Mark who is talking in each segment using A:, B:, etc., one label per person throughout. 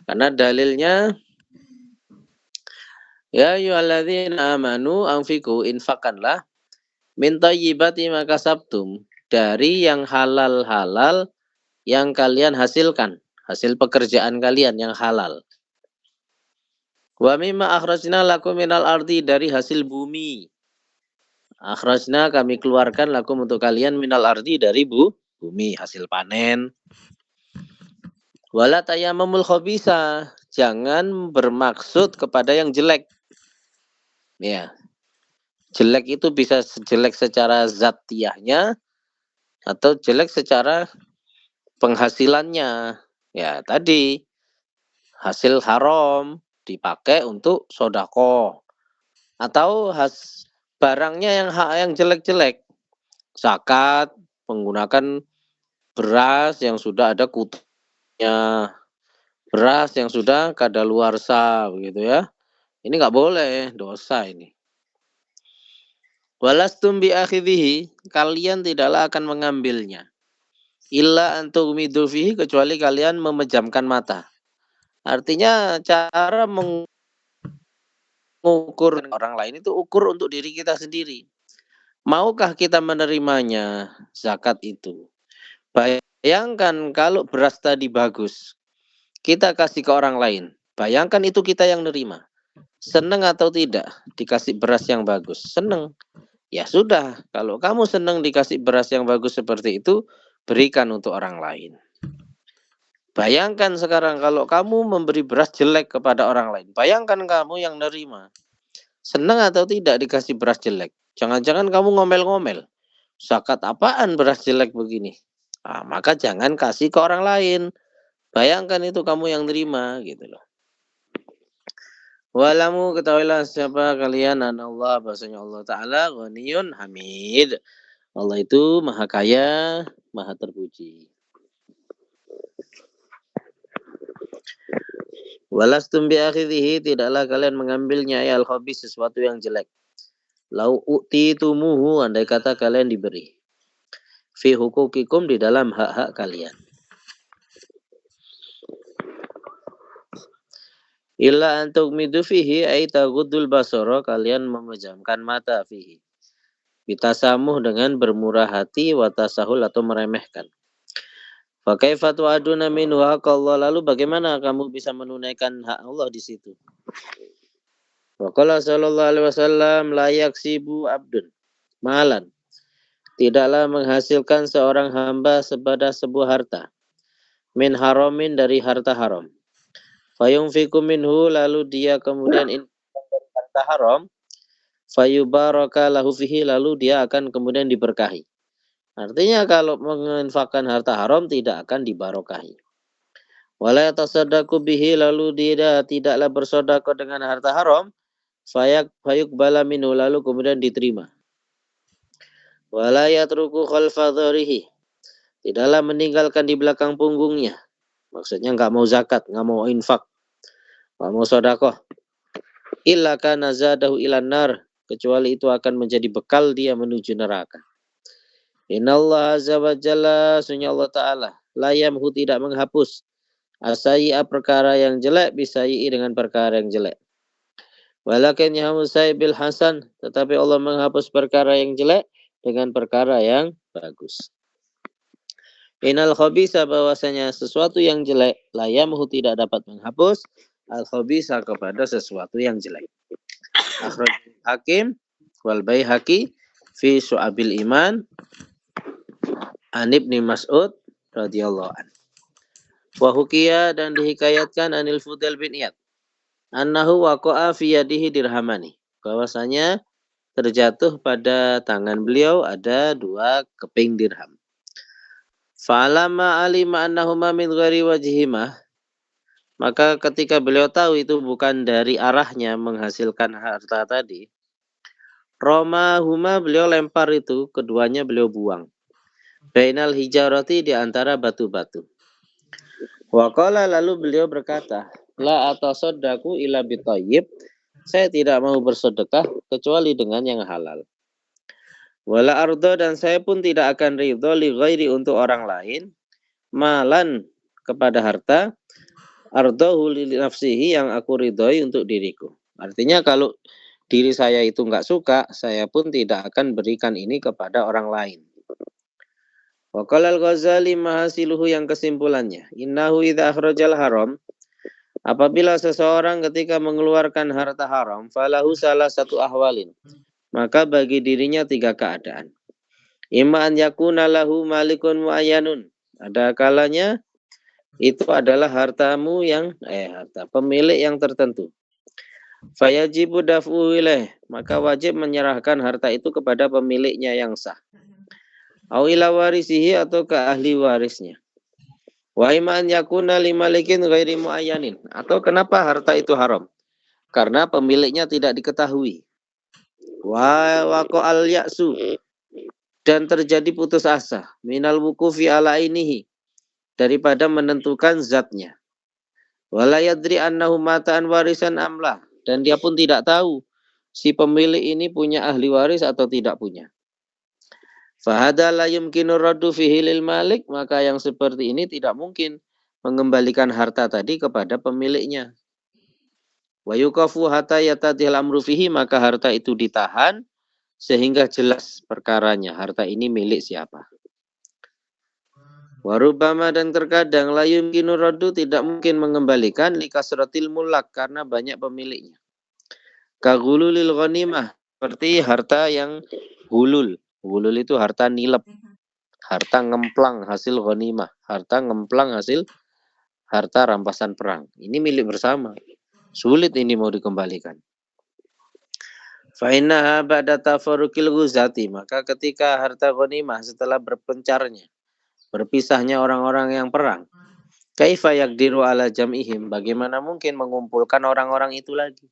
A: Karena dalilnya ya ayyuhalladzina amanu anfiqu infaqanlah min thayyibati ma kasabtum, dari yang halal-halal yang kalian hasilkan, hasil pekerjaan kalian yang halal. Wa mimma akhrajna lakum minal ardi, dari hasil bumi. Akhrajna, kami keluarkan, lakum untuk kalian, minal ardi, dari bumi, hasil panen. Wala tayammamul khabisa, jangan bermaksud kepada yang jelek. Ya. Jelek itu bisa jelek secara zatiahnya atau jelek secara penghasilannya. Ya, tadi hasil haram dipakai untuk sodako, atau barangnya yang jelek-jelek, zakat menggunakan beras yang sudah ada kutunya, beras yang sudah kadaluarsa, begitu ya. Ini nggak boleh, dosa ini. Walastum bi akhidhihi, kalian tidaklah akan mengambilnya. Illa antumidu fihi, kecuali kalian memejamkan mata. Artinya cara mengukur orang lain itu ukur untuk diri kita sendiri. Maukah kita menerimanya zakat itu? Bayangkan kalau beras tadi bagus, kita kasih ke orang lain. Bayangkan itu kita yang nerima. Seneng atau tidak dikasih beras yang bagus? Seneng. Ya sudah, kalau kamu senang dikasih beras yang bagus seperti itu, berikan untuk orang lain. Bayangkan sekarang kalau kamu memberi beras jelek kepada orang lain. Bayangkan kamu yang nerima. Senang atau tidak dikasih beras jelek? Jangan-jangan kamu ngomel-ngomel. Zakat apaan beras jelek begini? Nah, maka jangan kasih ke orang lain. Bayangkan itu kamu yang nerima, gitu loh. Walamu, ketahuilah siapa kalian, anallah, bahasanya Allah Ta'ala ghaniyun hamid. Allah itu maha kaya, maha terpuji. Walastum bi akhidhihi, tidaklah kalian mengambilnya ya al-khabis, sesuatu yang jelek. Lau u'titumuhu, andai kata kalian diberi. Fi hukukikum, di dalam hak-hak kalian. Illa antuk midu fihi ay taguddul basara, kalian memejamkan mata fihi. Bitasamuh, dengan bermurah hati, watasahul, atau meremehkan. Fakaifa tu'aduna minhu haqqallah, lalu bagaimana kamu bisa menunaikan hak Allah di situ? Waqala sallallahu alaihi wasallam la yaksibu abdun malan, tidaklah menghasilkan seorang hamba sepada sebuah harta, min haramin, dari harta haram. Fayunfiku minhu, lalu dia kemudian dari harta haram, fayubaraka lahu fihi, lalu dia akan kemudian diberkahi. Artinya kalau menginfakkan harta haram tidak akan dibarokahi. Wala tasaddaqu bihi, lalu dia tidaklah bersedekah dengan harta haram, fayuqbala minhu, lalu kemudian diterima. Wala yatruku khalfa dharihi, tidaklah meninggalkan di belakang punggungnya. Maksudnya nggak mau zakat, nggak mau infak, nggak mau sedekah. Illa kana zadahu ilan nar, kecuali itu akan menjadi bekal dia menuju neraka. Innallaha azza wa jalla, sunya Allah Ta'ala, la yamhu, tidak menghapus, asai'a, perkara yang jelek, bisai'i, dengan perkara yang jelek. Walakin yahmusai bil hasan, tetapi Allah menghapus perkara yang jelek dengan perkara yang bagus. Inal khabisa, bahwasanya sesuatu yang jelek, la yamhu, tidak dapat menghapus al khabisa, kepada sesuatu yang jelek. Akhraj Hakim wal Baihaqi fi Syu'abil Iman an Ibni Mas'ud radhiyallahu an. Wa hukiya, dan dihikayatkan anil Fudail bin Iyad, annahu waqa'a fi yadihi dirhamani, bahwasanya terjatuh pada tangan beliau ada 2 keping dirham. Fa'alama alima annahuma min ghairi wajhihima, maka ketika beliau tahu itu bukan dari arahnya menghasilkan harta tadi, romahuma, beliau lempar itu, keduanya beliau buang. Bainal hijarati, di antara batu-batu. Waqala, lalu beliau berkata, la atasaddaqu illa bitayyib, saya tidak mau bersedekah kecuali dengan yang halal. Wala ardo, dan saya pun tidak akan ridho li ghairi, untuk orang lain, malan, kepada harta, ardahu li nafsihi, yang aku ridhoi untuk diriku. Artinya kalau diri saya itu enggak suka, saya pun tidak akan berikan ini kepada orang lain. Wa qala al-Ghazali mahasiluhu, yang kesimpulannya, innahu idza akhrajal haram, apabila seseorang ketika mengeluarkan harta haram, falahu salah satu ahwalin, maka bagi dirinya 3 keadaan. Imma an yakuna lahu malikun muayyanun, ada kalanya itu adalah hartamu yang harta pemilik yang tertentu. Fayajibu daf'u ilaih, maka wajib menyerahkan harta itu kepada pemiliknya yang sah. Au ila warisihi, atau ke ahli warisnya. Wa imma an yakuna limalikin ghairi muayyanin, atau kenapa harta itu haram? Karena pemiliknya tidak diketahui. Wa waqa'al ya'su, dan terjadi putus asa, minal wukufi ala inihi, daripada menentukan zatnya. Wala yadri annahu mata'an warisan amlah, dan dia pun tidak tahu si pemilik ini punya ahli waris atau tidak punya. Fahada la yumkinu raddu fihi lil malik, maka yang seperti ini tidak mungkin mengembalikan harta tadi kepada pemiliknya. Wa yuqafu hatta yatadil amru fihi, maka harta itu ditahan sehingga jelas perkaranya, harta ini milik siapa. Warubama, dan terkadang la yumkinu raddu, tidak mungkin mengembalikan likasratil mulak, karena banyak pemiliknya. Kagululil ghanimah, seperti harta yang gulul. Gulul itu harta nilep, harta ngemplang hasil ghanimah, harta ngemplang hasil harta rampasan perang. Ini milik bersama. Sulit ini mau dikembalikan. Fa innaha ba'da tafarruqil ghuzati, maka ketika harta ghanimah setelah berpencarnya, berpisahnya orang-orang yang perang, kaifa yaqdiru ala jam'ihim, bagaimana mungkin mengumpulkan orang-orang itu lagi?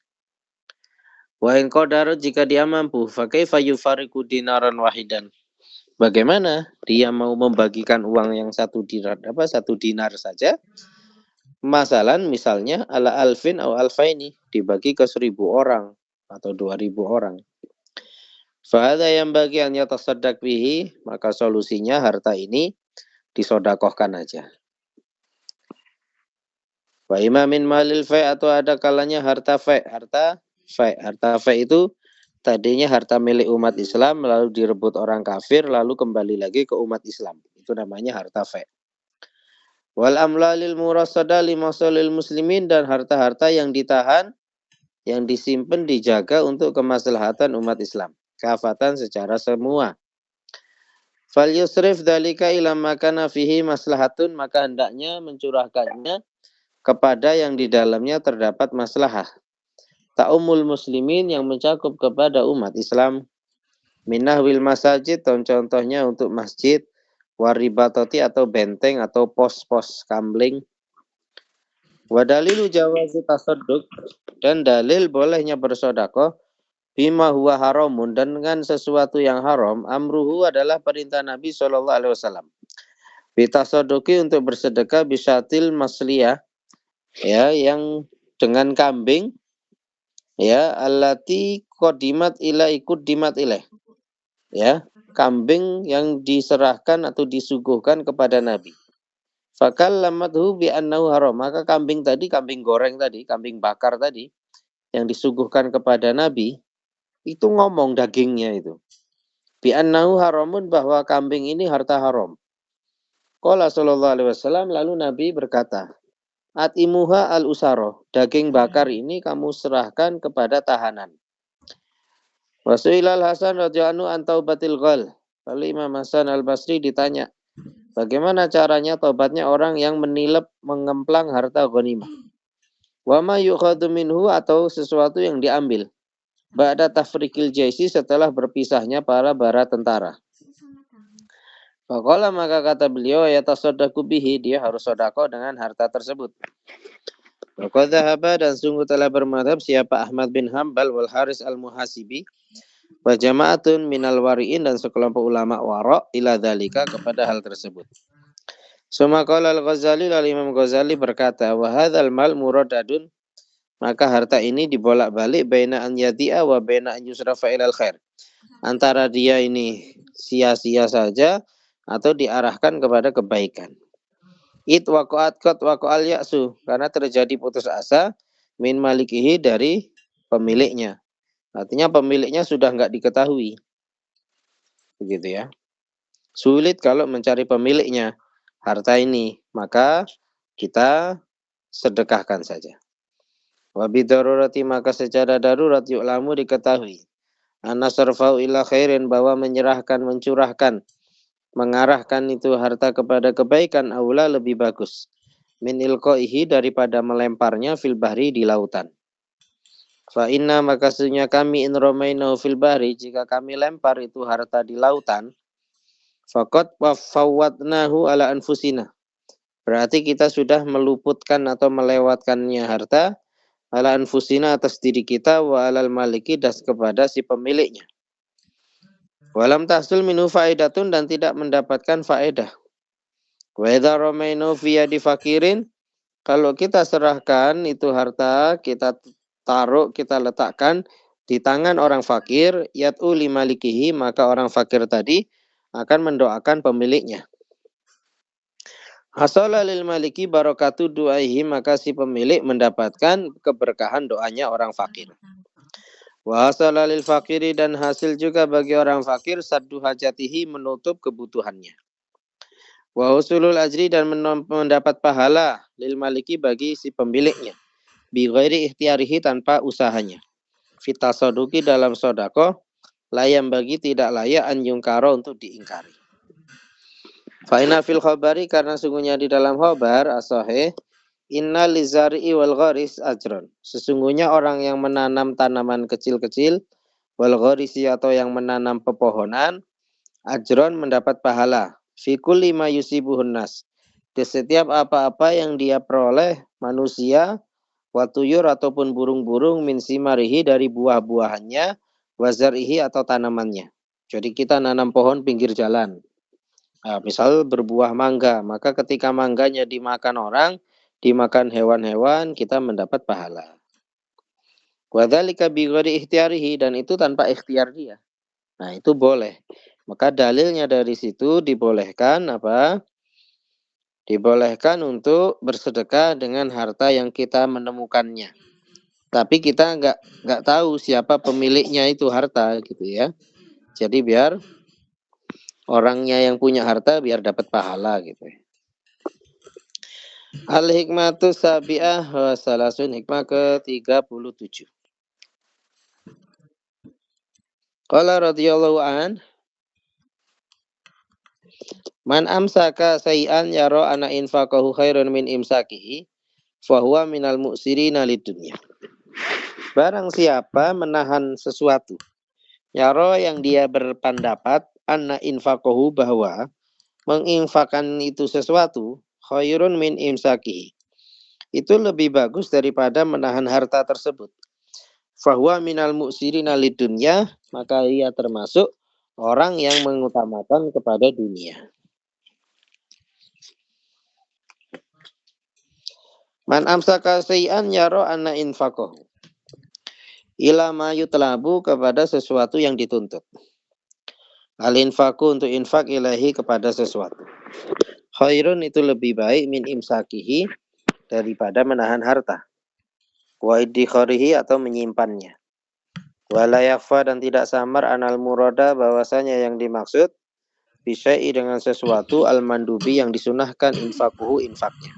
A: Wa in qadara, jika dia mampu, fa kaifa yufariqu dinaran wahidan, bagaimana dia mau membagikan uang yang satu dinar saja? Masalan, misalnya ala alfin atau alfaini, dibagi ke 1.000 orang atau 2.000 orang. Fahada yang bagi an yatasaddaq bihi, maka solusinya harta ini disodakohkan aja. Wa imamin malil fai, atau ada kalanya harta fai. Harta fai itu tadinya harta milik umat Islam, lalu direbut orang kafir, lalu kembali lagi ke umat Islam. Itu namanya harta fai. Wal amlalil murasada limasalil muslimin, dan harta-harta yang ditahan, yang disimpan, dijaga untuk kemaslahatan umat Islam, kafatan secara semua. Fal yusrif dzalika ila makana fihi maslahatun, maka hendaknya mencurahkannya kepada yang di dalamnya terdapat maslahah. Ta'umul muslimin, yang mencakup kepada umat Islam. Minahwil masajid, contohnya untuk masjid, waribatoti, atau benteng atau pos-pos kambling. Wa dalilu jawazi tasadduq, dan dalil bolehnya bersedekah, bima huwa haramun, dan dengan sesuatu yang haram, amruhu adalah perintah Nabi SAW. Bitasadduqi, untuk bersedekah, bisatil masliyah, ya, yang dengan kambing, ya, allati qadimat ila ikut dimat ilaih, ya, kambing yang diserahkan atau disuguhkan kepada Nabi. Fakal lamadhu bi annahu haram, maka kambing tadi, kambing goreng tadi, kambing bakar tadi yang disuguhkan kepada Nabi, itu ngomong dagingnya itu. Bi annahu haramun, bahwa kambing ini harta haram. Qala sallallahu alaihi wasallam, lalu Nabi berkata, atimuha al-usaro, daging bakar ini kamu serahkan kepada tahanan. Wasuilal Hasan radhiyallahu anhu an taubatil ghal. Lalu Imam Hasan al-Basri ditanya, bagaimana caranya tobatnya orang yang menilep, mengemplang harta ghanimah? Wa ma yukhadhu minhu, atau sesuatu yang diambil ba'da tafriqil jaisi, setelah berpisahnya para tentara. Faqala, maka kata beliau, ya tasaddaqu bihi, dia harus sedekah dengan harta tersebut. Wa qad dhahaba, dan sungguh telah bermadhab siapa Ahmad bin Hambal wal Haris al-Muhasibi wa jama'atun minal wari'in, dan sekelompok ulama wara' ila dzalika, kepada hal tersebut. Suma qala al-Ghazali, lalu Imam Ghazali berkata, wa hadzal mal muradadun, maka harta ini dibolak-balik, baina an yadi'a wa baina an yusrafa ilal khair, antara dia ini sia-sia saja atau diarahkan kepada kebaikan. It waqa'at qad waqa'al ya'su, karena terjadi putus asa min malikihi dari pemiliknya. Artinya pemiliknya sudah enggak diketahui. Begitu ya. Sulit kalau mencari pemiliknya harta ini, maka kita sedekahkan saja. Wa bidarurati, maka secara darurat yu'lamu diketahui. Anna sarfau ila khairin, bahwa menyerahkan, mencurahkan, mengarahkan itu harta kepada kebaikan aula lebih bagus. Min ilqaihi, daripada melemparnya fil bahri, di lautan. Fa inna, maka sesungguhnya kami in romainahu fil bahri, jika kami lempar itu harta di lautan, faqad wafawwadnahu ala anfusina, berarti kita sudah meluputkan atau melewatkannya harta ala anfusina, atas diri kita, wa alal maliki, das kepada si pemiliknya. Walam tahsul minu faedatun, dan tidak mendapatkan faedah. Wa idza ramainu fi yadi fakirin, kalau kita serahkan itu harta, kita taruh, kita letakkan di tangan orang fakir, yat'u limalikihi, maka orang fakir tadi akan mendoakan pemiliknya. Hasala lil maliki barakatu du'aihi, maka si pemilik mendapatkan keberkahan doanya orang fakir. Wa hasala lil fakiri, dan hasil juga bagi orang fakir saddu hajatihi, menutup kebutuhannya. Wa husulul ajri, dan mendapat pahala lil maliki, bagi si pemiliknya, bi ghairi ikhtiarihi, tanpa usahanya. Fitasoduki, dalam sodako, layam bagi tidak layak an yungkaro, untuk diingkari. Fa'ina fil khabari, karena sungguhnya di dalam khabar as-sahih, inna lizari'i wal gharis ajron, sesungguhnya orang yang menanam tanaman kecil-kecil, wal gharisi, atau yang menanam pepohonan, ajron, mendapat pahala, fi kulli ma yusibuhun nas, di setiap apa-apa yang dia peroleh manusia, watuyur, ataupun burung-burung, min simarihi, dari buah-buahannya, wazarihi, atau tanamannya. Jadi kita nanam pohon pinggir jalan. Nah, misal berbuah mangga, maka ketika mangganya dimakan orang, dimakan hewan-hewan, kita mendapat pahala. Wadzalika bi ghairi ikhtiarihi, dan itu tanpa ikhtiar dia. Nah, itu boleh. Maka dalilnya dari situ dibolehkan apa? Dibolehkan untuk bersedekah dengan harta yang kita menemukannya. Tapi kita nggak tahu siapa pemiliknya itu harta, gitu ya. Jadi biar orangnya yang punya harta biar dapat pahala, gitu ya. Al-hikmatu sabi'ah wa salasun, hikmah ke-37. Qala radhiyallahu an, man amsaka say'an yara ana infaqahu khairun min imsakihi, fahuwa minal mu'sirina lidunya. Barang siapa menahan sesuatu, yara, yang dia berpendapat, anna infaqahu, bahwa menginfakkan itu sesuatu, khairun min imsakihi, itu lebih bagus daripada menahan harta tersebut. Fahuwa minal mu'sirina lidunya, maka ia termasuk orang yang mengutamakan kepada dunia. Man amsaka say'an yara anna infaqahu, ila ma yutlabu, kepada sesuatu yang dituntut. Al-infaku, untuk infak, ilahi, kepada sesuatu. Khairun, itu lebih baik, min imsakihi, daripada menahan harta. Wa iddikharihi, atau menyimpannya. Wala yakfa, dan tidak samar, anal murada, bahwasanya yang dimaksud bisyai, dengan sesuatu, al-mandubi, yang disunahkan, infakuhu, infaknya.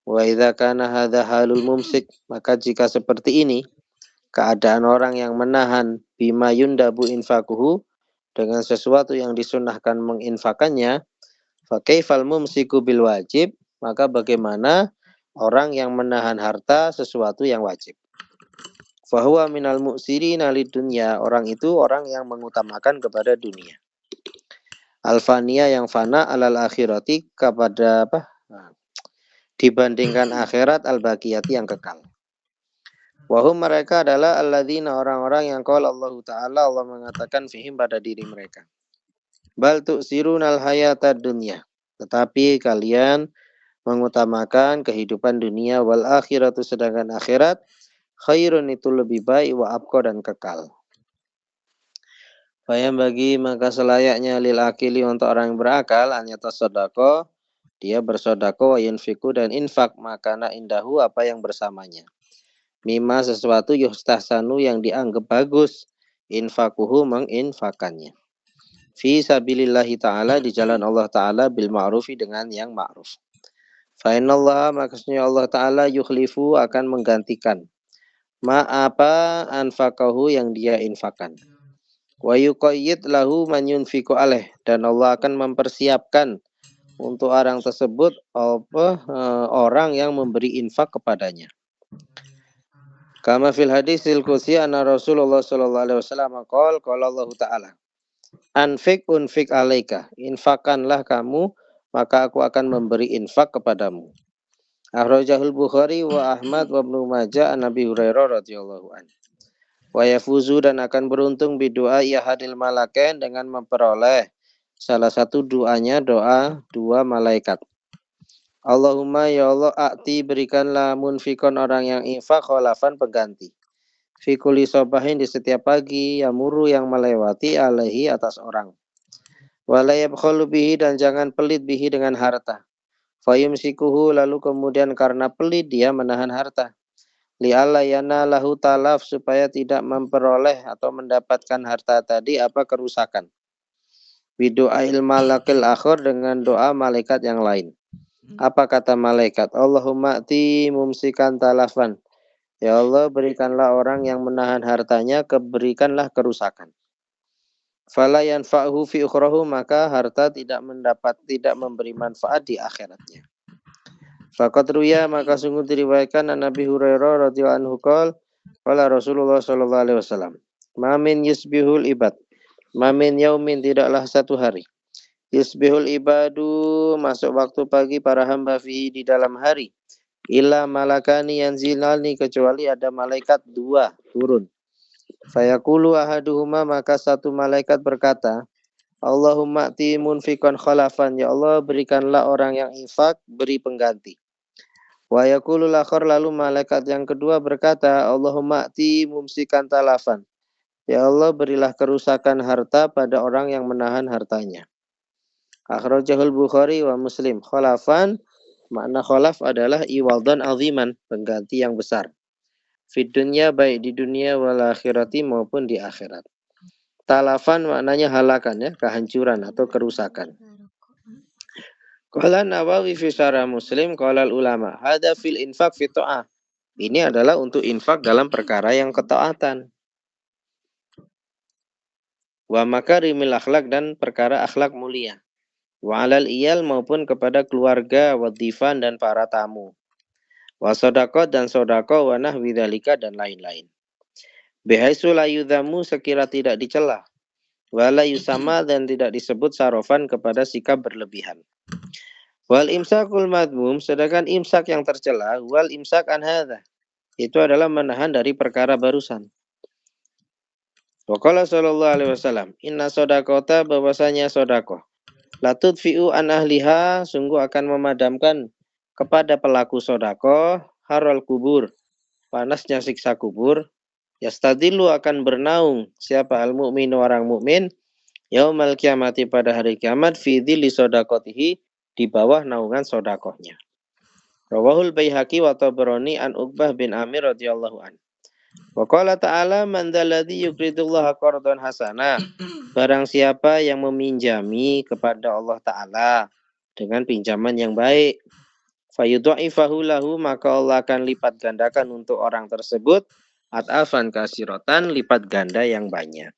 A: Wa idza kana hadza halul mumsik, maka jika seperti ini keadaan orang yang menahan, bima yundabu infakuhu, dengan sesuatu yang disunahkan menginfakannya, fa kaifal mumsiku bil wajib, maka bagaimana orang yang menahan harta sesuatu yang wajib. Fahuwa minal mu'sirina lidunya, orang itu orang yang mengutamakan kepada dunia. Alfania, yang fana, alal akhirati, kepada apa? Dibandingkan akhirat, al-baqiyati, yang kekal. Wahum, mereka adalah alladzina, orang-orang yang qala Allah Ta'ala, Allah mengatakan fihim, pada diri mereka. Bal tu'sirunal hayatad dunya, tetapi kalian mengutamakan kehidupan dunia, wal akhiratu, sedangkan akhirat, khairun, itu lebih baik, wa abqa, dan kekal. Bayang bagi, maka selayaknya lil akili, untuk orang yang berakal, hanya tasadaqah, Dia bersedekah wa yunfiku dan infak makana indahu apa yang bersamanya. Mimma sesuatu yustahsanu yang dianggap bagus. Infakuhu menginfakannya. Fi sabilillahi ta'ala di jalan Allah ta'ala bil ma'rufi dengan yang ma'ruf. Fa innallaha maksudnya Allah ta'ala yukhlifu akan menggantikan. Ma apa anfakahu yang dia infakkan. Wa yuqayyid lahu man yunfiku alaih dan Allah akan mempersiapkan untuk orang tersebut orang yang memberi infak kepadanya. Kama fil hadisil qudsi anna Rasulullah sallallahu alaihi wasallam qala Allah taala anfik unfik alaika infakkanlah kamu maka aku akan memberi infak kepadamu. Akhrajahul Bukhari wa Ahmad wa Ibnu Majah an Nabi Hurairah radhiyallahu an. Wa yafuzu dan akan beruntung bidoa yahadil malakain dengan memperoleh salah satu doanya doa dua malaikat. Allahumma ya Allah a'ti berikanlah munfikon orang yang infak kholafan pengganti. Fi kulli sobahin di setiap pagi yamuru yang melewati alaihi atas orang. Wala yabkhalu bihi dan jangan pelit bihi dengan harta. Fayumsikuhu lalu kemudian karena pelit dia menahan harta. Li'alla yanalahu talaf supaya tidak memperoleh atau mendapatkan harta tadi apa kerusakan. Bidu'ail malakil akhir dengan doa malaikat yang lain. Apa kata malaikat? Allahumma ati mumsikan talafan. Ya Allah berikanlah orang yang menahan hartanya berikanlah kerusakan. Fala yanfa'hu fi ukhrahu maka harta tidak memberi manfaat di akhiratnya. Faqad ruya maka sungguh diriwayatkan an Nabi Hurairah radhiyallahu anhu qala Rasulullah sallallahu alaihi wasallam ma min yusbihul ibad ma min yaumin tidaklah satu hari yusbihul ibadu masuk waktu pagi para hamba fi di dalam hari illa malakani yanzilani kecuali ada malaikat dua turun. Fayaqulu ahaduhuma maka satu malaikat berkata Allahumma ati munfikon khalafan ya Allah berikanlah orang yang infak beri pengganti. Wa yaqulul akhar lalu malaikat yang kedua berkata Allahumma ati mumsikan talafan ya Allah berilah kerusakan harta pada orang yang menahan hartanya. Akhrajahul Bukhari wa Muslim. Khalafan, makna khalaf adalah iwadan aziman, pengganti yang besar. Fid dunya baik di dunia wal akhirati maupun di akhirat. Talafan maknanya halakan ya, kehancuran atau kerusakan. Qala Nawawi fi syarah Muslim qala ulama, hada fil infaq fi ta'ah. Ini adalah untuk infak dalam perkara yang ketaatan. Wa makarimil akhlak dan perkara akhlak mulia. Wa alal iyal maupun kepada keluarga, wadifan dan para tamu. Wa sodakot dan sodako, wa nahwi dzalika dan lain-lain. Bihaitsu la yudhamu sekira tidak dicela. Wa la yusama dan tidak disebut sarofan kepada sikap berlebihan. Wal imsakul madmum sedangkan imsak yang tercela, wal imsak an hadza. Itu adalah menahan dari perkara barusan. Wa qala sallallahu alaihi wasallam, inna sodakota bahwasanya sodakoh. Latut fi'u an ahliha sungguh akan memadamkan kepada pelaku sodako harul kubur panasnya siksa kubur yastadilu akan bernaung siapa al mukmin orang mukmin yaumal kiamati pada hari kiamat fi dzilli sodakotihi di bawah naungan sodakohnya. Rawahul Baihaqi wa Tabrani an Uqbah bin Amir radhiyallahu an. Wa qala ta'ala man dzalladzi yuqridullaha qardan hasana. Barang siapa yang meminjami kepada Allah Ta'ala dengan pinjaman yang baik. Fayudha'ifahu lahu maka Allah akan lipat gandakan untuk orang tersebut. At'afan kasirotan lipat ganda yang banyak.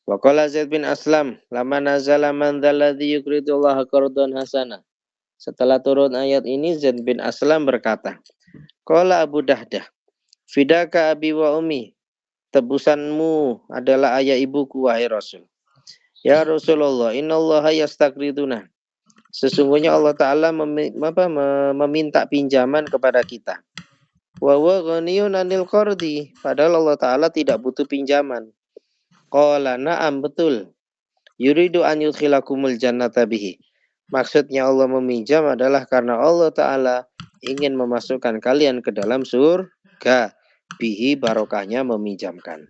A: Wa qala Zaid bin Aslam lama nazala man dzalladzi yuqridullaha qardan hasana. Setelah turun ayat ini Zaid bin Aslam berkata, qala Abu Dahdah fidaka abi wa ummi, tebusanmu adalah ayah ibuku wahai Rasul. Ya Rasulullah, innallaha yastaqriduna. Sesungguhnya Allah Ta'ala meminta pinjaman kepada kita. Wa huwa ghaniyun 'anil qardi, padahal Allah Ta'ala tidak butuh pinjaman. Qala na'am betul. Yuridu an yudkhilakumul jannata bihi. Maksudnya Allah meminjam adalah karena Allah Ta'ala ingin memasukkan kalian ke dalam surga. Bihi barokahnya meminjamkan.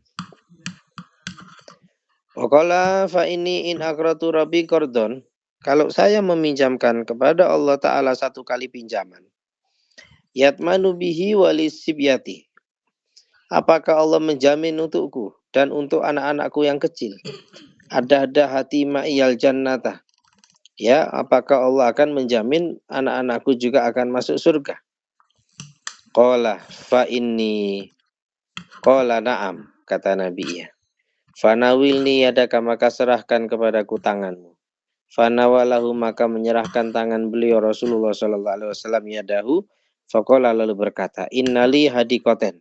A: Waqala fa ini in akratu rabbi qardon. Kalau saya meminjamkan kepada Allah Ta'ala satu kali pinjaman, yatmanu bihi walisibyati. Apakah Allah menjamin untukku dan untuk anak-anakku yang kecil? Ada hati ma'iyal jannata. Ya, apakah Allah akan menjamin anak-anakku juga akan masuk surga? Qala fa inni. Qala na'am, kata Nabi ya. Fanawilni yadaka, maka serahkan kepadaku tanganmu. Fanawalahu, maka menyerahkan tangan beliau Rasulullah sallallahu alaihi wasallam yadahu. Faqala, lalu berkata, innali hadikoten.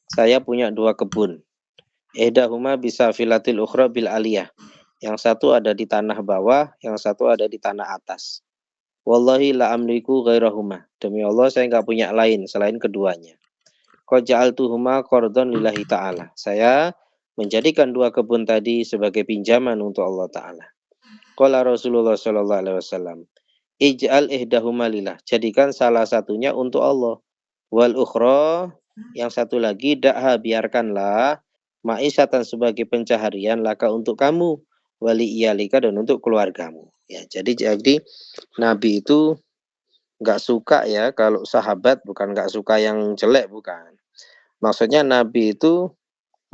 A: Saya punya 2 kebun. Ihdahuma bisa filatil ukhra bil aliyah. Yang satu ada di tanah bawah, yang satu ada di tanah atas. Wallahi la amliku ghairahuma. Demi Allah saya enggak punya lain selain keduanya. Qad ja'altuhuma qardhan lillahi ta'ala. Saya menjadikan 2 kebun tadi sebagai pinjaman untuk Allah Ta'ala. Qala Rasulullah sallallahu alaihi wasallam, ij'al ihdahuma lillah. Jadikan salah satunya untuk Allah. Wal ukhra, yang satu lagi, da'ha, biarkanlah, ma'isyatan, sebagai pencaharian, laka, untuk kamu, wali iyalika, dan untuk keluargamu. Ya, jadi Nabi itu nggak suka ya kalau sahabat, bukan nggak suka yang jelek, bukan. Maksudnya Nabi itu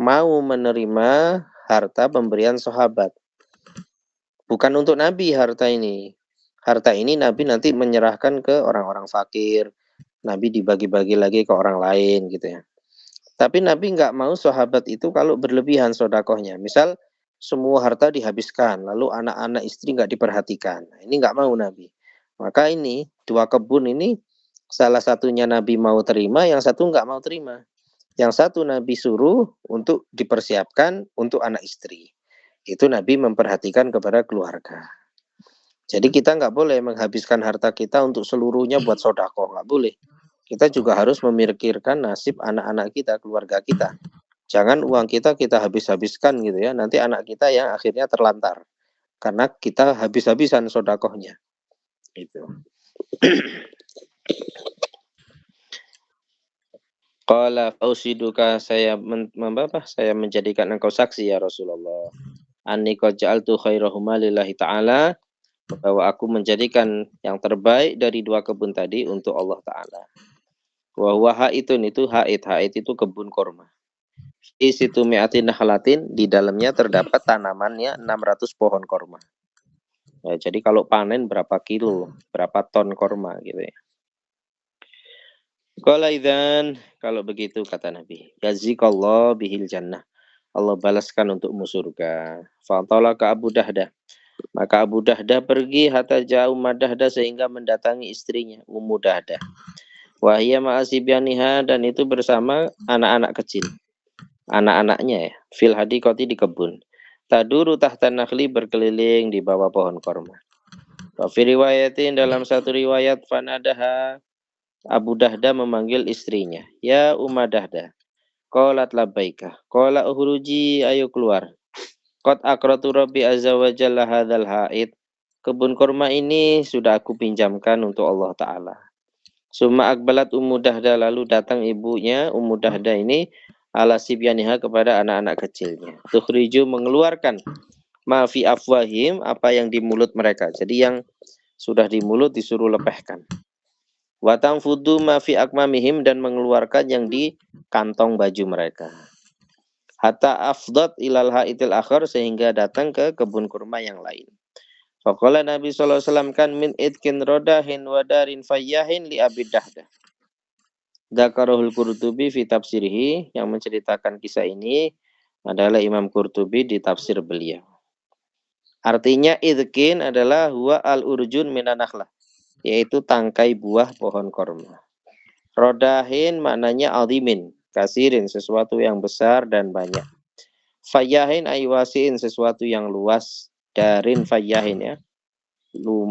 A: mau menerima harta pemberian sahabat. Bukan untuk Nabi harta ini. Harta ini Nabi nanti menyerahkan ke orang-orang fakir. Nabi dibagi-bagi lagi ke orang lain gitu ya. Tapi Nabi nggak mau sahabat itu kalau berlebihan sodakohnya. Misal semua harta dihabiskan, lalu anak-anak istri nggak diperhatikan. Nah, ini nggak mau Nabi. Maka ini 2 kebun ini salah satunya Nabi mau terima, yang satu nggak mau terima. Yang satu Nabi suruh untuk dipersiapkan untuk anak istri. Itu Nabi memperhatikan kepada keluarga. Jadi kita nggak boleh menghabiskan harta kita untuk seluruhnya buat sodakoh, nggak boleh. Kita juga harus memikirkan nasib anak-anak kita, keluarga kita. Jangan uang kita habis-habiskan gitu ya. Nanti anak kita yang akhirnya terlantar karena kita habis-habisan sodakohnya. Itu. Qala fausiduka, saya menjadikan engkau saksi ya Rasulullah. Anni qad ja'altu khairahuma lillahi ta'ala, bahwa aku menjadikan yang terbaik dari 2 kebun tadi untuk Allah Ta'ala. Wa huwa haitun, itu hait itu kebun korma. Di situ mi'atin nahlatin, di dalamnya terdapat tanamannya 600 pohon korma. Ya, jadi kalau panen berapa kilo, berapa ton korma gitu ya. Qala idzan, kalau begitu kata Nabi, yazikallah bihil jannah. Allah balaskan untukmu surga. Fa'tala ka Abu Dahdah. Maka Abu Dahdah pergi hatta jauh Dahdah, sehingga mendatangi istrinya Ummu Dahdah. Wahia ma'asibyaniha, dan itu bersama anak-anak kecil. Anak-anaknya ya. Fil hadiqati, di kebun. Taduru tahta nakhli, berkeliling di bawah pohon korma. Wa fi riwayatin, dalam satu riwayat, fanadaha, Abu Dahdah memanggil istrinya, ya Ummu Dahdah. Qalat labbaika. Qala ukhruji, ayo keluar. Qad aqratu rabbi azza wa jalla hadzal haid. Kebun korma ini sudah aku pinjamkan untuk Allah Ta'ala. Summa akbalat Ummu Dahdah, lalu datang ibunya Ummu Dahdah ini ala sibyaniha, kepada anak-anak kecilnya. Tukhriju, mengeluarkan, ma fi afwahim, apa yang di mulut mereka. Jadi yang sudah di mulut disuruh lepehkan. Watang fudu ma fi akmamihim, dan mengeluarkan yang di kantong baju mereka. Hatta afdat ilal haitil akhar, sehingga datang ke kebun kurma yang lain. Faqala Nabi sallallahu alaihi wasallam, kan min idkin rodahin wadarin fayyahin li Abi Dahdah. Dzakarahul Qurtubi fi tafsirihi, yang menceritakan kisah ini adalah Imam Qurtubi di tafsir beliau. Artinya idkin adalah huwa al-urjun minan nakhlah, yaitu tangkai buah pohon korma. Rodahin maknanya azimin, kasirin, sesuatu yang besar dan banyak. Fayyahin aywasiin, sesuatu yang luas. Darin fayyahin ya,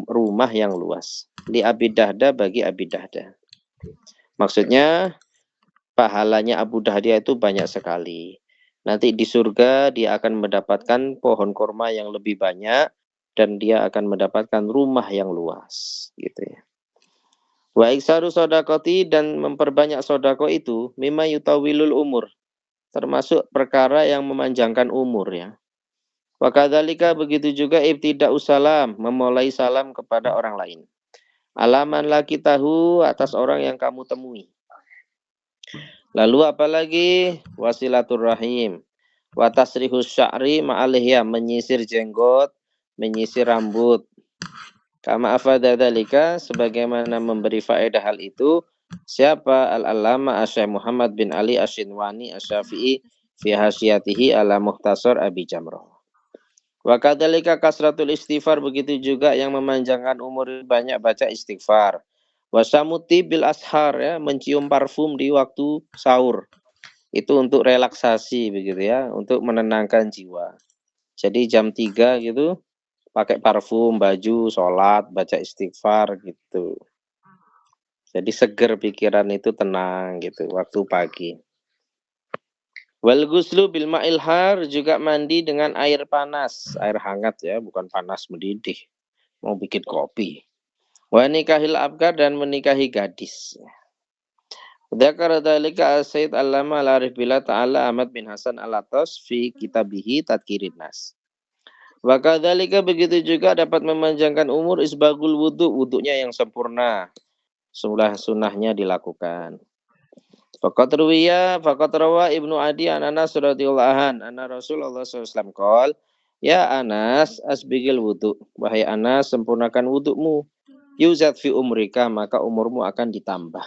A: rumah yang luas. Li Abi Dahdah, bagi Abi Dahdah. Maksudnya pahalanya Abu Dahdah itu banyak sekali. Nanti di surga dia akan mendapatkan pohon korma yang lebih banyak, dan dia akan mendapatkan rumah yang luas gitu ya. Wa iksaru sodakoti, dan memperbanyak sodako itu, mimma yutawilul umur, termasuk perkara yang memanjangkan umur ya. Wa kadzalika begitu juga ibtida'us salam, memulai salam kepada orang lain. Alaman laki tahu atas orang yang kamu temui. Lalu apalagi wasilaturrahim. Wa tasrihus sya'ri ma'alihya, menyisir jenggot, menyisir rambut. Kama afada dzalika, sebagaimana memberi faedah hal itu siapa al-allama Asy-Syaikh Muhammad bin Ali Asy-Shinwani Asy-Syafi'i fi hasyatihi ala Mukhtasar Abi Jamrah. Wa kadzalika kasratul istighfar, begitu juga yang memanjangkan umur banyak baca istighfar. Wa samuti bil ashar, ya, mencium parfum di waktu sahur. Itu untuk relaksasi begitu ya, untuk menenangkan jiwa. Jadi jam 3 gitu pakai parfum, baju, sholat, baca istighfar gitu. Jadi seger pikiran itu, tenang gitu waktu pagi. Wal ghuslu bil ma'il har, juga mandi dengan air panas, air hangat ya, bukan panas mendidih. Mau bikin kopi. Wa nikahil abkar, dan menikahi gadis. Dzakara dzalika Sayyid Allama Al-Arif Billah Ta'ala Ahmad bin Hasan Al-Attas fi kitabihi Tadhkirin Nas. Wa kadzalika begitu juga dapat memanjangkan umur isbagul wudu, wudunya yang sempurna. Sunnahnya dilakukan. Faqat rawa Ibnu Adi an Anas radhiyallahu an anna Rasulullah SAW qol, ya Anas asbigil wudu, wahai Anas sempurnakan wudumu, yuzat fi umrika, maka umurmu akan ditambah.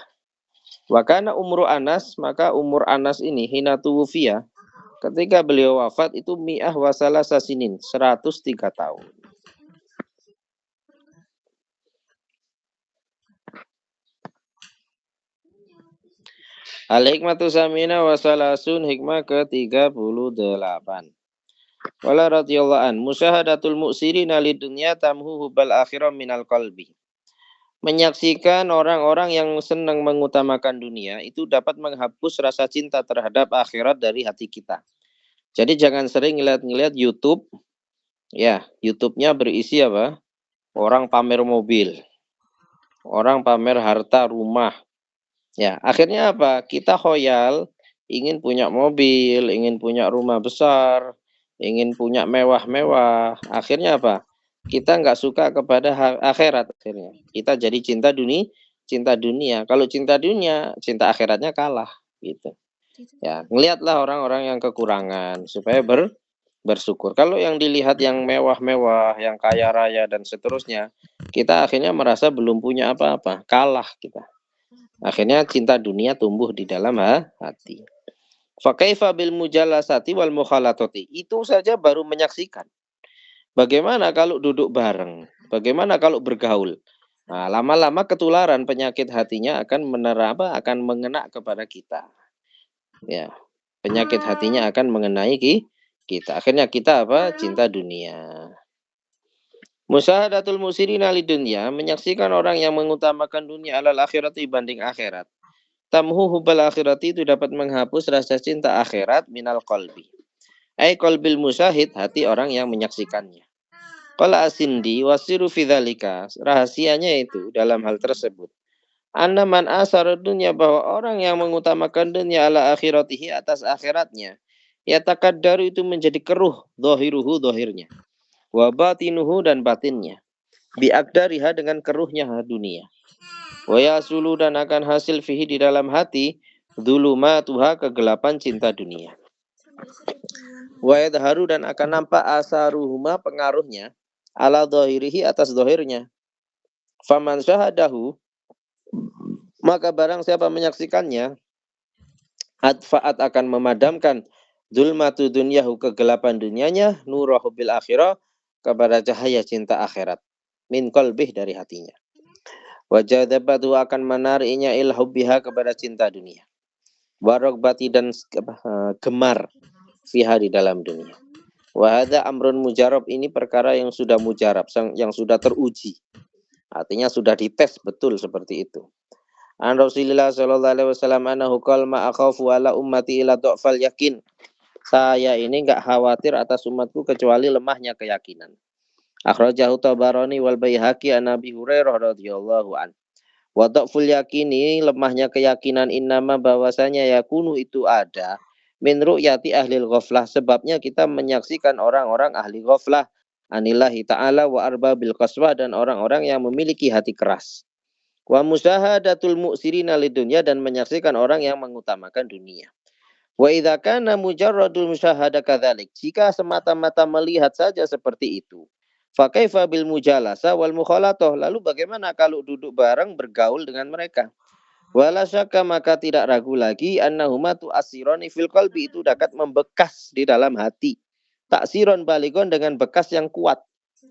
A: Wa kana umru Anas, maka umur Anas ini hina tuwfiya, ketika beliau wafat itu mi'ah wasala sasinin, 103 tahun. Al-hikmatu samina wasalasun, hikmah ke-38. Wala radhiyallahu an, musyahadatul mu'sirina lidunya tamhu hubal akhirah minal qalbi. Menyaksikan orang-orang yang senang mengutamakan dunia itu dapat menghapus rasa cinta terhadap akhirat dari hati kita. Jadi jangan sering ngeliat YouTube. Ya, YouTube-nya berisi apa? Orang pamer mobil. Orang pamer harta rumah. Ya, akhirnya apa? Kita khoyal, ingin punya mobil, ingin punya rumah besar, ingin punya mewah-mewah. Akhirnya apa? Kita nggak suka kepada akhirat akhirnya. Kita jadi cinta dunia. Kalau cinta dunia, cinta akhiratnya kalah gitu. Ya, ngelihatlah orang-orang yang kekurangan supaya bersyukur. Kalau yang dilihat yang mewah-mewah, yang kaya raya dan seterusnya, kita akhirnya merasa belum punya apa-apa, kalah kita. Akhirnya cinta dunia tumbuh di dalam hati. Fakaifa bil mujallasati wal mukhalatati, itu saja baru menyaksikan. Bagaimana kalau duduk bareng? Bagaimana kalau bergaul? Nah, lama-lama ketularan penyakit hatinya akan akan mengena kepada kita. Ya, penyakit hatinya akan mengenai kita. Akhirnya kita apa? Cinta dunia. Musyahadatul musirina lidunya, menyaksikan orang yang mengutamakan dunia alal akhirat dibanding akhirat. Tamhu hubal akhirati, itu dapat menghapus rasa cinta akhirat minal qalbi. Ai qalbil musyahid, hati orang yang menyaksikannya. Qala Asindi wasiru fi dzalika, rahasianya itu dalam hal tersebut. Anna man asara dunya, bahwa orang yang mengutamakan dunia ala akhiratihi, atas akhiratnya, ya takaddaru, itu menjadi keruh, dhahiruhu, dhahirnya, wa batinuhu, dan batinnya, biakdariha, dengan keruhnya dunia, wa yasulu, dan akan hasil fihi, di dalam hati, dzulumatuha, kegelapan cinta dunia, wa yadharu, dan akan nampak asaruhuma, pengaruhnya, ala dhahirihi, atas dhahirnya. Faman syahadahu, maka barang siapa menyaksikannya, adfa'at, akan memadamkan, zulmatu dunyahu, kegelapan dunianya, nurahu bil akhirah, kepada cahaya cinta akhirat, min qalbih, dari hatinya. Wajadabatu, akan menariknya ilhubbiha, kepada cinta dunia. Warogbati, dan gemar fiha, di dalam dunia. Wahada amrun mujarab, ini perkara yang sudah mujarab, yang sudah teruji. Artinya sudah dites betul seperti itu. An Rasulillah sallallahu alaihi wasallam annahu qala ma akhafu ala ummati ila dhafal yakin. Saya ini enggak khawatir atas umatku kecuali lemahnya keyakinan. Akhrajahu Tabarani wal Baihaqi an Abi Hurairah radhiyallahu an. Wa dhaful yakini, lemahnya keyakinan, innama, bahwasanya yakunu, itu ada, min ru'yati ahlil ghaflah, sebabnya kita menyaksikan orang-orang ahli ghaflah anillahi ta'ala wa arbabil qaswah, dan orang-orang yang memiliki hati keras. Wa musyahadatul mu'sirina lidunya, dan menyaksikan orang yang mengutamakan dunia. Wa idza kana mujarradul musyahada kadzalik, jika semata-mata melihat saja seperti itu, fa kaifa bil mujalasa wal mukhalatah, lalu bagaimana kalau duduk bareng bergaul dengan mereka? Wala syakka, maka tidak ragu lagi, annahuma tu'asironi fil qalbi, itu dapat membekas di dalam hati. Taksiron baligon, dengan bekas yang kuat.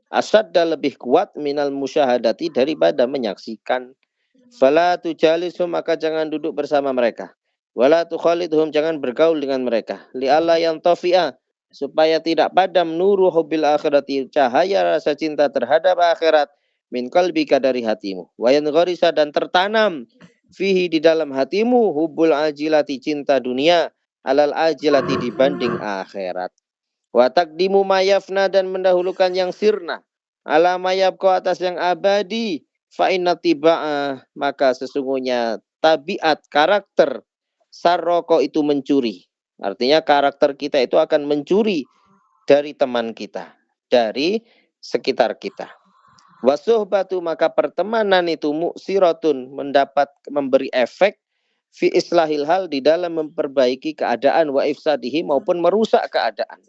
A: Asadda, lebih kuat, minal musyahadati, daripada menyaksikan. Fala tujalisu, maka jangan duduk bersama mereka. Wala tukhalidhum, jangan bergaul dengan mereka. Li'alla yang tafi'a, supaya tidak padam nuru hubbil akhirati, cahaya rasa cinta terhadap akhirat, min qalbika, dari hatimu. Wayan gharisa, dan tertanam fihi, di dalam hatimu, hubul ajilati, cinta dunia, alal ajilati, dibanding akhirat. Wa taqdimu mayafna, dan mendahulukan yang sirna, ala mayabqa, atas yang abadi. Fa inna tiba'ah, maka sesungguhnya tabiat, karakter sarroko, itu mencuri. Artinya karakter kita itu akan mencuri dari teman kita, dari sekitar kita. Wasuhbatu, maka pertemanan itu muksiratun, memberi efek fi islahil hal, di dalam memperbaiki keadaan, wa ifsadihi, maupun merusak keadaan.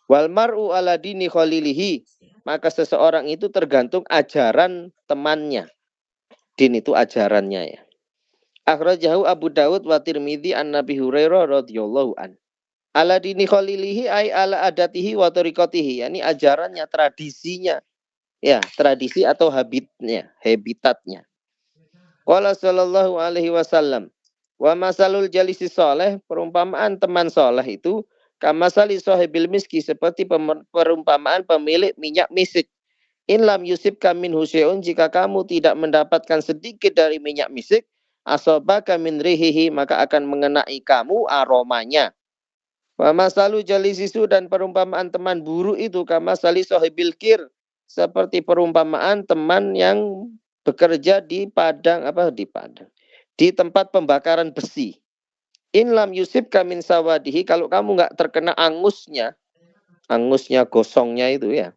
A: Wal mar'u ala dini khalilihi, maka seseorang itu tergantung ajaran temannya. Din itu ajarannya, ya. Akhrajahu Abu Dawud wa Tirmidzi an Nabi Hurairah radhiyallahu an. Ala dini khalilihi ay ala adatihi wa tariqatihi, yakni ajarannya, tradisinya. Ya, tradisi atau habitatnya. Qala sallallahu alaihi wasallam, wa masalul jalisi soleh, perumpamaan teman soleh itu, kamasali sahibil miski, seperti perumpamaan pemilik minyak misik. In lam yusibka min husyun, jika kamu tidak mendapatkan sedikit dari minyak misik, asobaka min rihihi, maka akan mengenai kamu aromanya. Wa masalu jalisisu, dan perumpamaan teman buruk itu, kamasali sahibil kir, seperti perumpamaan teman yang bekerja di tempat pembakaran besi. In lam yusibka min sawadihi, kalau kamu nggak terkena angusnya gosongnya itu, ya.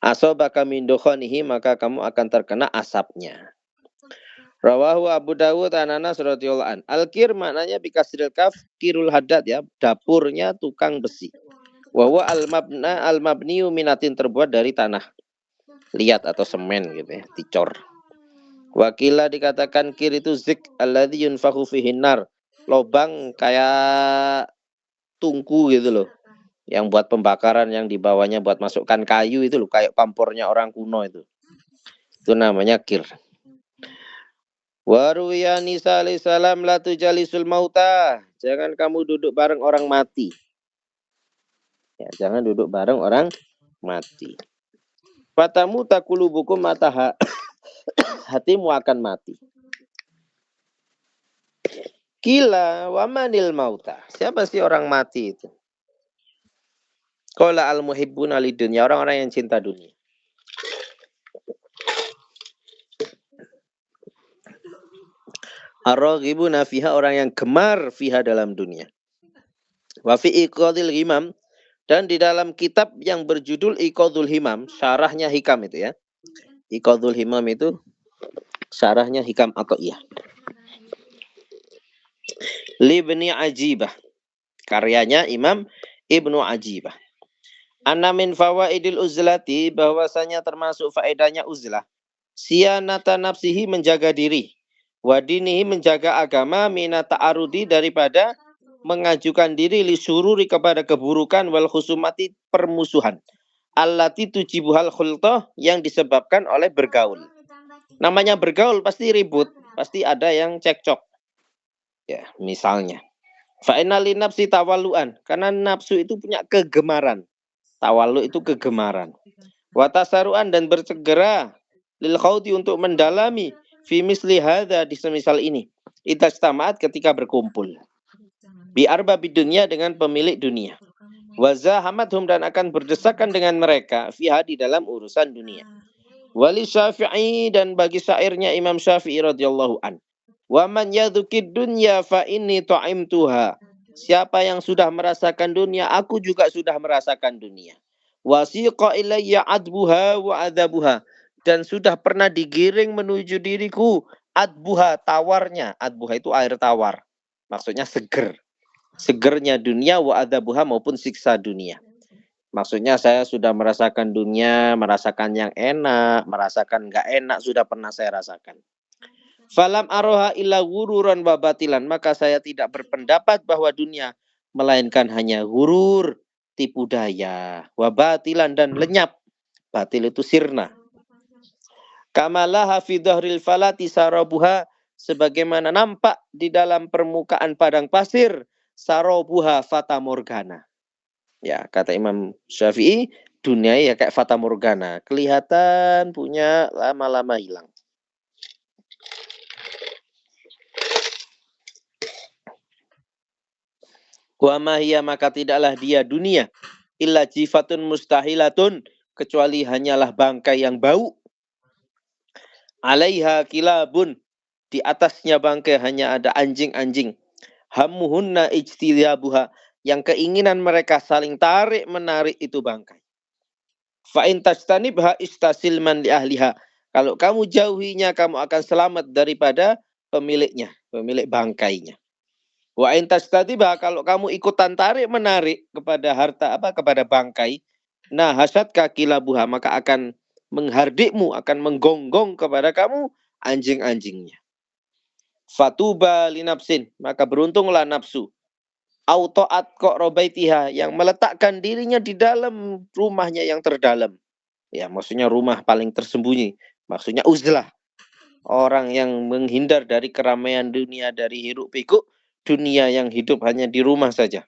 A: Asobaka min dokhonihi, maka kamu akan terkena asapnya. Rawahu Abu Dawud an Anas radhiyallahu an. Al-kir maknanya bikasril kaf, kirul haddad, ya, dapurnya tukang besi. Wawa al-mabniu minatin, terbuat dari tanah liat atau semen gitu, ya, dicor. Wakila dikatakan kir itu zik alladzi yunfakhu fihin nar, lobang kayak tungku gitu loh, yang buat pembakaran, yang di bawahnya buat masukkan kayu itu loh, kayak pampornya orang kuno itu namanya kir. Waruya Nisa alaihi salam la tujalisul mauta, jangan kamu duduk bareng orang mati. Ya, jangan duduk bareng orang mati. Fatamu takulubukum, mata hatimu akan mati. Kila wamanil mauta, siapa sih orang mati itu? Qala al muhibbuna lidunya, orang-orang yang cinta dunia. Ar-raghibuna fiha, orang yang gemar fiha, dalam dunia. Wa fi iqadil himam, dan di dalam kitab yang berjudul Iqadul Himam, syarahnya Hikam itu, ya. Iqadul Himam itu syarahnya Hikam Athaiyah. Libni Ajibah, karyanya Imam Ibnu Ajibah. Anna min fawaidil uzlati, bahwasanya termasuk faedahnya uzlah, siyanata nafsihi, menjaga diri, wadinihi, menjaga agama, mina ta'arudi, daripada mengajukan diri, li sururi, kepada keburukan, wal khusumati, permusuhan, allati tujibuhal khultah, yang disebabkan oleh bergaul. Namanya bergaul pasti ribut, pasti ada yang cekcok, ya, misalnya fa inna li nafsi tawalluan, karena nafsu itu punya kegemaran. Tawallu itu kegemaran. Wa tasaruan, dan bersegera, lil khawdi, untuk mendalami, fi misli hadza, di semisal ini, idastamaat, ketika berkumpul, bi arbabid dunya, dengan pemilik dunia, wa zahamathum, dan akan berdesakan dengan mereka, fiha, di dalam urusan dunia. Wali Syafi'i, dan bagi syairnya Imam Syafi'i radhiyallahu an, wa man yadhukid dunya fa inni ta'imtuha, Siapa yang sudah merasakan dunia, aku juga sudah merasakan dunia. Wasiqa ilayya adbuha wa adzabuha. Dan sudah pernah digiring menuju diriku adbuha, tawarnya. Adbuha itu air tawar. Maksudnya seger. Segernya dunia wa adzabuha maupun siksa dunia. Maksudnya saya sudah merasakan dunia, merasakan yang enak, merasakan nggak enak, sudah pernah saya rasakan. Falam aroha illa gururan wa batilan. Maka saya tidak berpendapat bahwa dunia melainkan hanya gurur, tipu daya, wa batilan dan lenyap. Batil itu sirna. Kamalaha fi dhahril falati sarabuha. Sebagaimana nampak di dalam permukaan padang pasir, sarabuha fata morgana. Ya, kata Imam Syafi'i, dunia ya kayak fata morgana. Kelihatan punya, lama-lama hilang. Wa mahiyya, maka tidaklah dia dunia illa jifatun mustahilatun, kecuali hanyalah bangkai yang bau. Alaiha kilabun, di atasnya bangkai hanya ada anjing-anjing. Hammuhunna ijtilabuha, yang keinginan mereka saling tarik menarik itu bangkai. Fa in tastanibha istasilman li ahliha, kalau kamu jauhinya kamu akan selamat daripada pemiliknya, pemilik bangkainya. Wa in tastatiba, kalau kamu ikutan tarik menarik kepada harta kepada bangkai, nah hasadka kilabuha, maka akan menghardikmu, akan menggonggong kepada kamu anjing-anjingnya. Fatuba linapsin, maka beruntunglah nafsu. Autoat kok robaitiha, yang meletakkan dirinya di dalam rumahnya yang terdalam. Ya, maksudnya rumah paling tersembunyi. Maksudnya uzlah. Orang yang menghindar dari keramaian dunia, dari hiruk pikuk dunia, yang hidup hanya di rumah saja.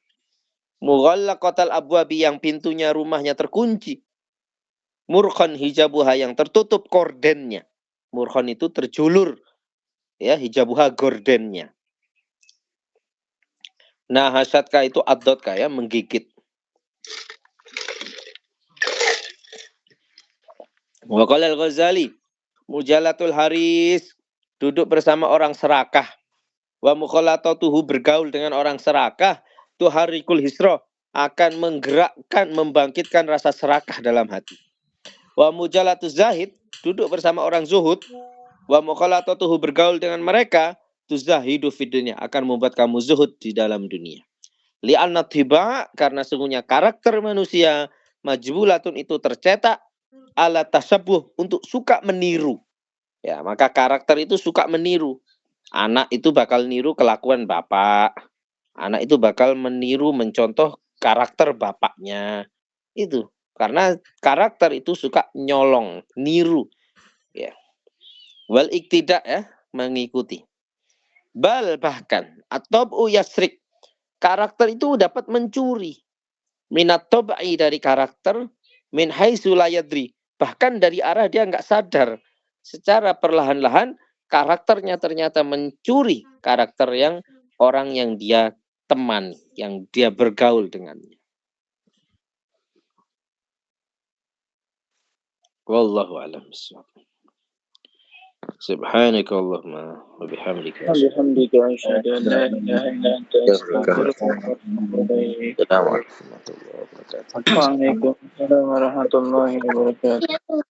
A: Mughallaqatal abwabi, yang pintunya rumahnya terkunci. Murkhan hijabuha, yang tertutup kordennya. Murkhan itu terjulur. Ya, hijabuha gordennya. Nah, hasadka itu addotka, ya, menggigit. Wa qala al-Ghazali, mujalatul haris, duduk bersama orang serakah. Wa mukhalatatuhu, bergaul dengan orang serakah, tuharikul hisra, akan menggerakkan, membangkitkan rasa serakah dalam hati. Wa mujalatuz zahid, duduk bersama orang zuhud, wa mukhalatatuhu, bergaul dengan mereka, tuzahidu fid dunya, akan membuat kamu zuhud di dalam dunia. Li'anna tiba, karena sungguhnya karakter manusia, majbulatun, itu tercetak ala tasabuh, untuk suka meniru. Ya, maka karakter itu suka meniru. Anak itu bakal niru kelakuan bapak. Anak itu bakal meniru, mencontoh karakter bapaknya. Itu karena karakter itu suka nyolong, niru. Ya. Wal iktidak, ya, mengikuti. Bal, bahkan at-tab'u yasrik, karakter itu dapat mencuri. Minat tab'i, dari karakter, min haitsu la yadri, bahkan dari arah dia nggak sadar. Secara perlahan-lahan karakternya ternyata mencuri karakter yang orang yang dia teman, yang dia bergaul dengannya. Wallahu a'lam bishawab. Subhanaka Allahumma wa bihamdika.
B: Alhamdulillah, asyhadu an la ilaha illa anta astaghfiruka wa atubu ilaik.
A: Assalamualaikum warahmatullahi wabarakatuh.
B: Waalaikumsalam warahmatullahi wabarakatuh.